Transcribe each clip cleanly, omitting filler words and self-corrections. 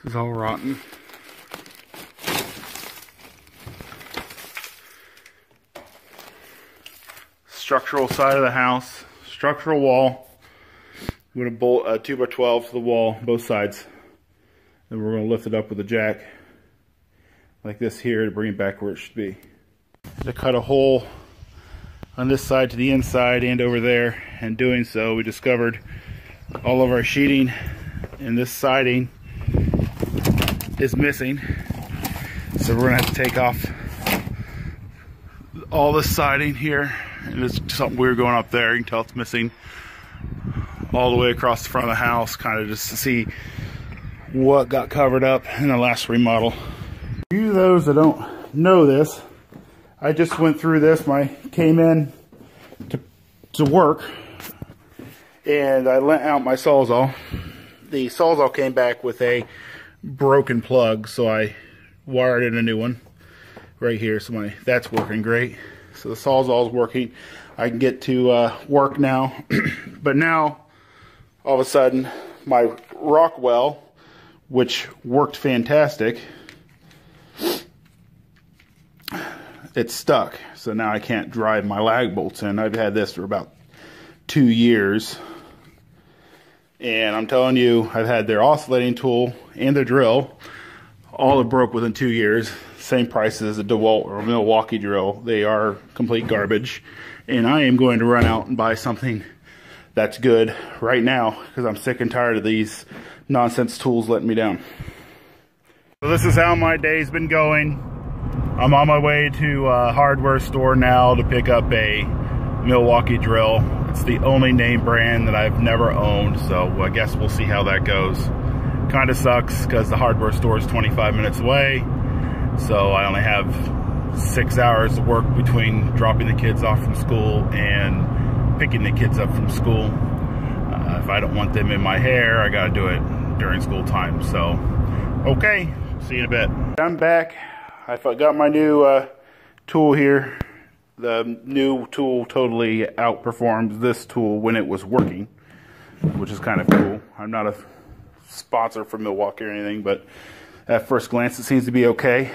This is all rotten. Structural side of the house, structural wall. I'm going to bolt a 2x12 to the wall, both sides. Then we're going to lift it up with a jack like this here to bring it back where it should be. To cut a hole on this side to the inside and over there, and doing so we discovered all of our sheeting and this siding is missing. So we're going to have to take off all this siding here. And it's something weird going up there. You can tell it's missing all the way across the front of the house, kind of just to see what got covered up in the last remodel. For you those that don't know this, I just went through this when I came in to work, and I lent out my Sawzall. The Sawzall came back with a broken plug, so I wired in a new one right here. So that's working great. So the Sawzall is working. I can get to work now. But now, all of a sudden, my rock well, which worked fantastic, it's stuck. So now I can't drive my lag bolts in. I've had this for about 2 years. And I'm telling you, I've had their oscillating tool and the drill. All have broke within 2 years. Same price as a DeWalt or a Milwaukee drill. They are complete garbage. And I am going to run out and buy something that's good right now because I'm sick and tired of these nonsense tools letting me down. So this is how my day's been going. I'm on my way to a hardware store now to pick up a Milwaukee drill. It's the only name brand that I've never owned, so I guess we'll see how that goes. Kind of sucks because the hardware store is 25 minutes away, so I only have 6 hours of work between dropping the kids off from school and picking the kids up from school. If I don't want them in my hair, I gotta do it during school time. So, okay, see you in a bit. I'm back. I got my new tool here. The new tool totally outperforms this tool when it was working, which is kind of cool. I'm not a sponsor for Milwaukee or anything, but at first glance it seems to be okay.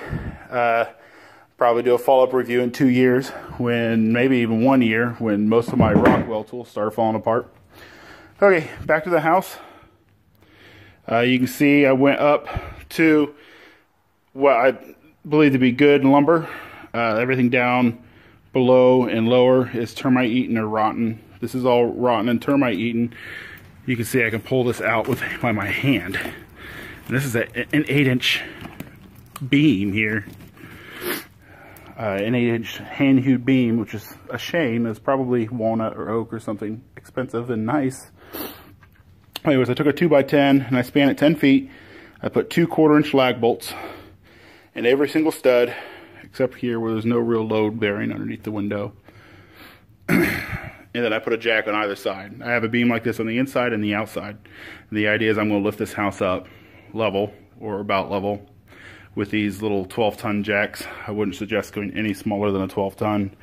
Probably do a follow-up review in 2 years, when maybe even 1 year, when most of my Rockwell tools start falling apart. Okay, back to the house. You can see I went up to what I believe to be good lumber. Everything down below and lower is termite eaten or rotten. This is all rotten and termite eaten. You can see I can pull this out by my hand. And this is an 8-inch beam here. An 8-inch hand-hewed beam, which is a shame. It's probably walnut or oak or something expensive and nice. Anyways, I took a 2x10 and I span it 10 feet. I put 2 1/4-inch lag bolts in every single stud, except here where there's no real load bearing underneath the window. And then I put a jack on either side. I have a beam like this on the inside and the outside. The idea is I'm going to lift this house up level, or about level, with these little 12-ton jacks. I wouldn't suggest going any smaller than a 12-ton.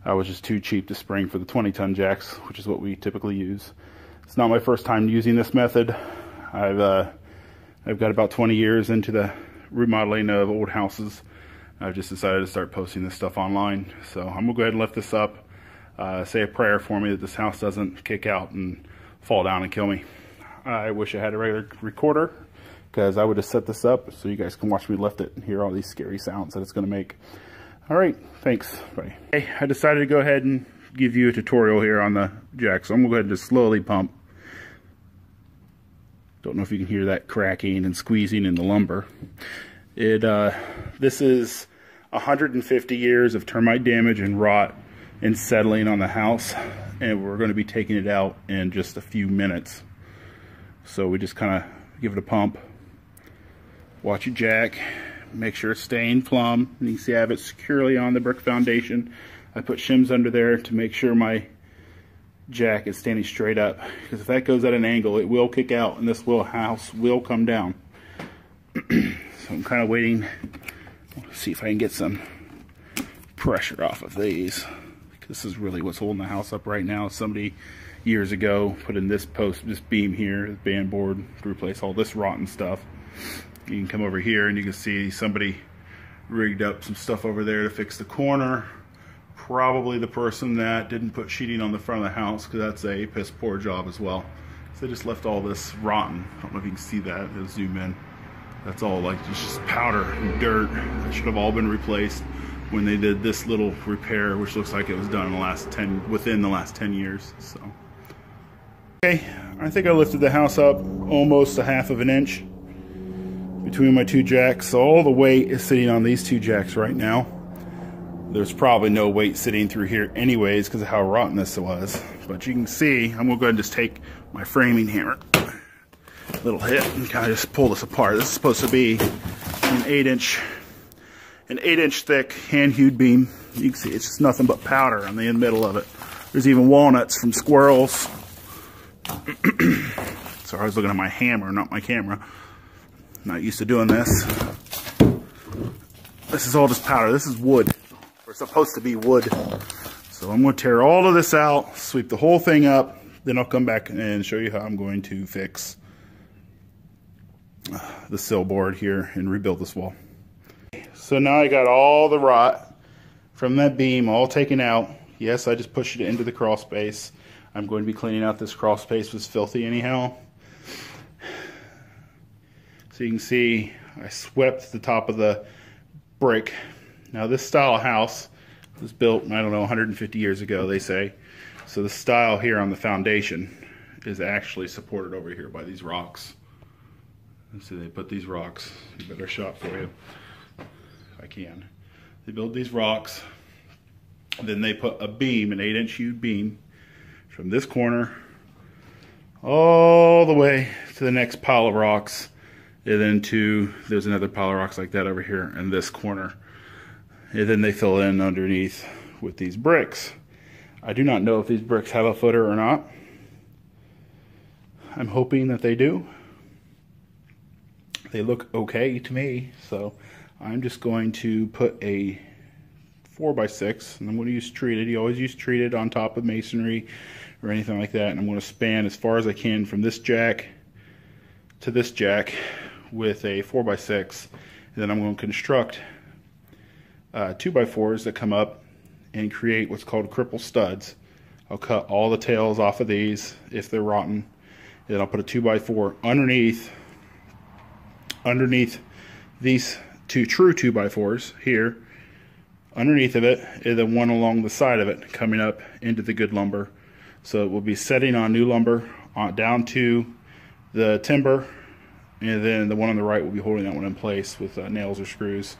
I was just too cheap to spring for the 20-ton jacks, which is what we typically use. It's not my first time using this method. I've got about 20 years into the remodeling of old houses. I've just decided to start posting this stuff online. So I'm gonna go ahead and lift this up. Say a prayer for me that this house doesn't kick out and fall down and kill me. I wish I had a regular recorder, because I would have set this up so you guys can watch me lift it and hear all these scary sounds that it's gonna make. All right, thanks, bye. Hey, I decided to go ahead and give you a tutorial here on the jack. So I'm gonna go ahead and just slowly pump. Don't know if you can hear that cracking and squeezing in the lumber. This is 150 years of termite damage and rot and settling on the house, and we're going to be taking it out in just a few minutes. So we just kind of give it a pump, watch your jack, make sure it's staying plumb, and you can see I have it securely on the brick foundation. I put shims under there to make sure my jack is standing straight up, because if that goes at an angle it will kick out and this house will come down. So I'm kind of waiting to see if I can get some pressure off of these. This is really what's holding the house up right now. Somebody years ago put in this beam here, the band board, to replace all this rotten stuff. You can come over here and you can see somebody rigged up some stuff over there to fix the corner. Probably the person that didn't put sheeting on the front of the house, because that's a piss poor job as well. So they just left all this rotten. I don't know if you can see that. It'll zoom in. That's all like just powder and dirt. That should have all been replaced when they did this little repair, which looks like it was done in the last within the last 10 years. So, okay, I think I lifted the house up almost a half of an inch between my two jacks. So all the weight is sitting on these two jacks right now. There's probably no weight sitting through here anyways because of how rotten this was. But you can see, I'm gonna go ahead and just take my framing hammer, little hit, and kind of just pull this apart. This is supposed to be an 8-inch thick hand-hewed beam. You can see it's just nothing but powder on the middle of it. There's even walnuts from squirrels. Sorry, I was looking at my hammer, not my camera. Not used to doing this. This is all just powder. This is wood. We're supposed to be wood. So I'm going to tear all of this out, sweep the whole thing up, then I'll come back and show you how I'm going to fix the sill board here and rebuild this wall. So now I got all the rot from that beam all taken out. Yes, I just pushed it into the crawl space. I'm going to be cleaning out this crawl space. It was filthy anyhow. So you can see I swept the top of the brick. Now this style of house was built, I don't know, 150 years ago, they say. So the style here on the foundation is actually supported over here by these rocks. And so they put these rocks, you better shot for you, if I can. They build these rocks, then they put a beam, an 8-inch hewed beam, from this corner all the way to the next pile of rocks. And then there's another pile of rocks like that over here in this corner. And then they fill in underneath with these bricks. I do not know if these bricks have a footer or not. I'm hoping that they do. They look okay to me, so I'm just going to put a 4x6, and I'm going to use treated. You always use treated on top of masonry or anything like that. And I'm going to span as far as I can from this jack to this jack with a 4x6. And then I'm going to construct 2x4s that come up and create what's called cripple studs. I'll cut all the tails off of these if they're rotten. Then I'll put a 2x4 underneath these two true 2x4s here, underneath of it, and then one along the side of it coming up into the good lumber. So it will be setting on new lumber down to the timber, and then the one on the right will be holding that one in place with nails or screws.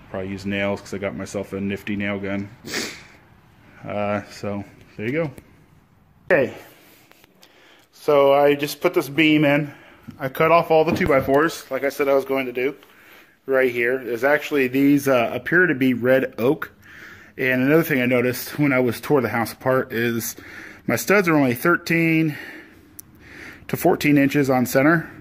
Probably use nails because I got myself a nifty nail gun. So there you go. Okay, so I just put this beam in. I cut off all the 2x4s like I said I was going to do. Right here is actually, these appear to be red oak. And another thing I noticed when I tore the house apart is my studs are only 13 to 14 inches on center.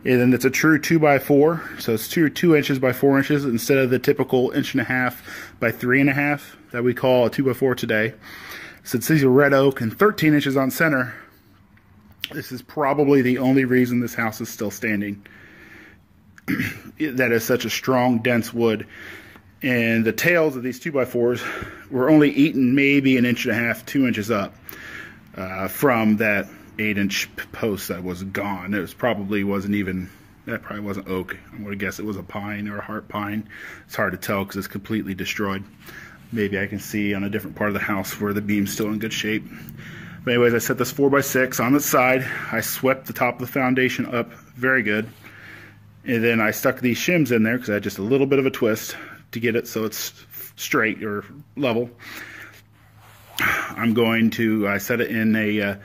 And then it's a true 2x4, so it's 2 inches by 4 inches instead of the typical 1.5 inches by 3.5 inches that we call a 2x4 today. Since these are red oak and 13 inches on center, this is probably the only reason this house is still standing. That is such a strong, dense wood. And the tails of these 2x4s were only eaten maybe 1.5 inches, 2 inches up from that 8-inch post that was gone. That probably wasn't oak. I'm going to guess it was a pine or a heart pine. It's hard to tell because it's completely destroyed. Maybe I can see on a different part of the house where the beam's still in good shape. But anyways, I set this 4x6 on the side. I swept the top of the foundation up very good. And then I stuck these shims in there because I had just a little bit of a twist to get it so it's straight or level. I set it in a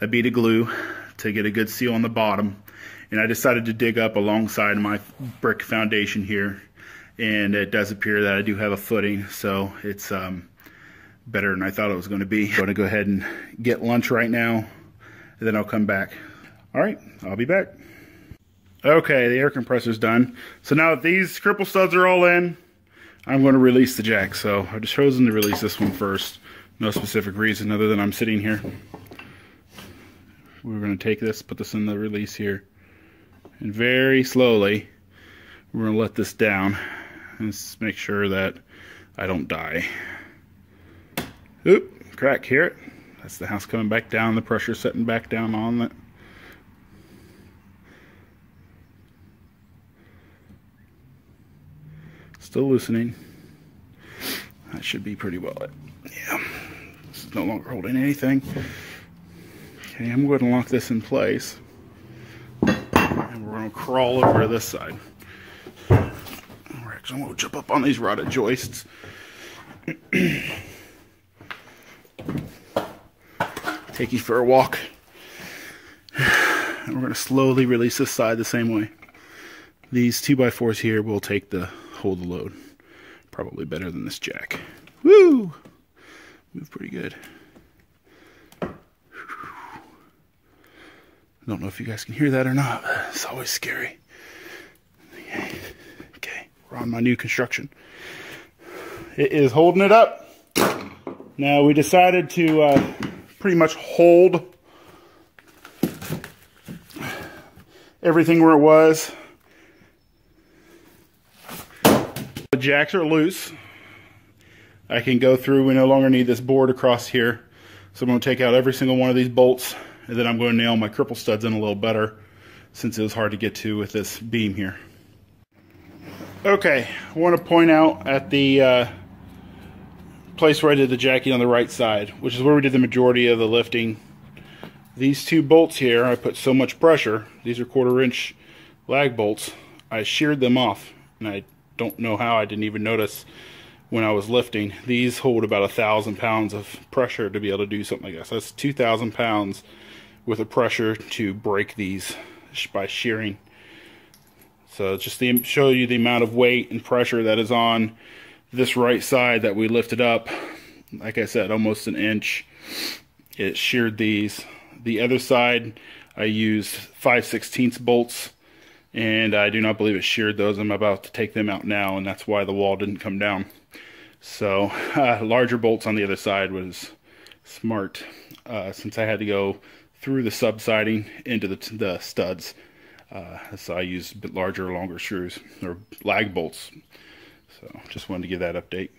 bead of glue to get a good seal on the bottom. And I decided to dig up alongside my brick foundation here. And it does appear that I do have a footing, so it's better than I thought it was going to be. I'm going to go ahead and get lunch right now, and then I'll come back. All right, I'll be back. Okay, the air compressor's done. So now that these cripple studs are all in, I'm going to release the jack. So I've just chosen to release this one first. No specific reason other than I'm sitting here. We're going to take this, put this in the release here, and very slowly We're going to let this down and just make sure that I don't die. Oop, crack, hear it? That's the house coming back down, the pressure setting back down on it. Still loosening. That should be pretty well it. Yeah, this is no longer holding anything. Okay, I'm going to lock this in place. And we're going to crawl over to this side. We're actually going to jump up on these rotted joists. Take you for a walk. And we're going to slowly release this side the same way. These 2x4s here will take the hold the load. Probably better than this jack. Woo! Move pretty good. Don't know if you guys can hear that or not, but it's always scary. Okay, we're on my new construction. It is holding it up. Now we decided to pretty much hold everything where it was. The jacks are loose. I can go through. We no longer need this board across here. So I'm going to take out every single one of these bolts, and then I'm going to nail my cripple studs in a little better, since it was hard to get to with this beam here. Okay, I want to point out at the place where I did the jacking on the right side, which is where we did the majority of the lifting. These two bolts here, I put so much pressure. These are 1/4 inch lag bolts. I sheared them off, and I don't know how. I didn't even notice when I was lifting. These hold about 1,000 pounds of pressure to be able to do something like this. That's 2,000 pounds with a pressure to break these by shearing. So just to show you the amount of weight and pressure that is on this right side that we lifted up. Like I said, almost an inch. It sheared these. The other side, I used 5/16 bolts, and I do not believe it sheared those. I'm about to take them out now, and that's why the wall didn't come down. So larger bolts on the other side was smart, since I had to go through the subsiding into the studs. So I used a bit larger, longer screws, or lag bolts. So just wanted to give that update.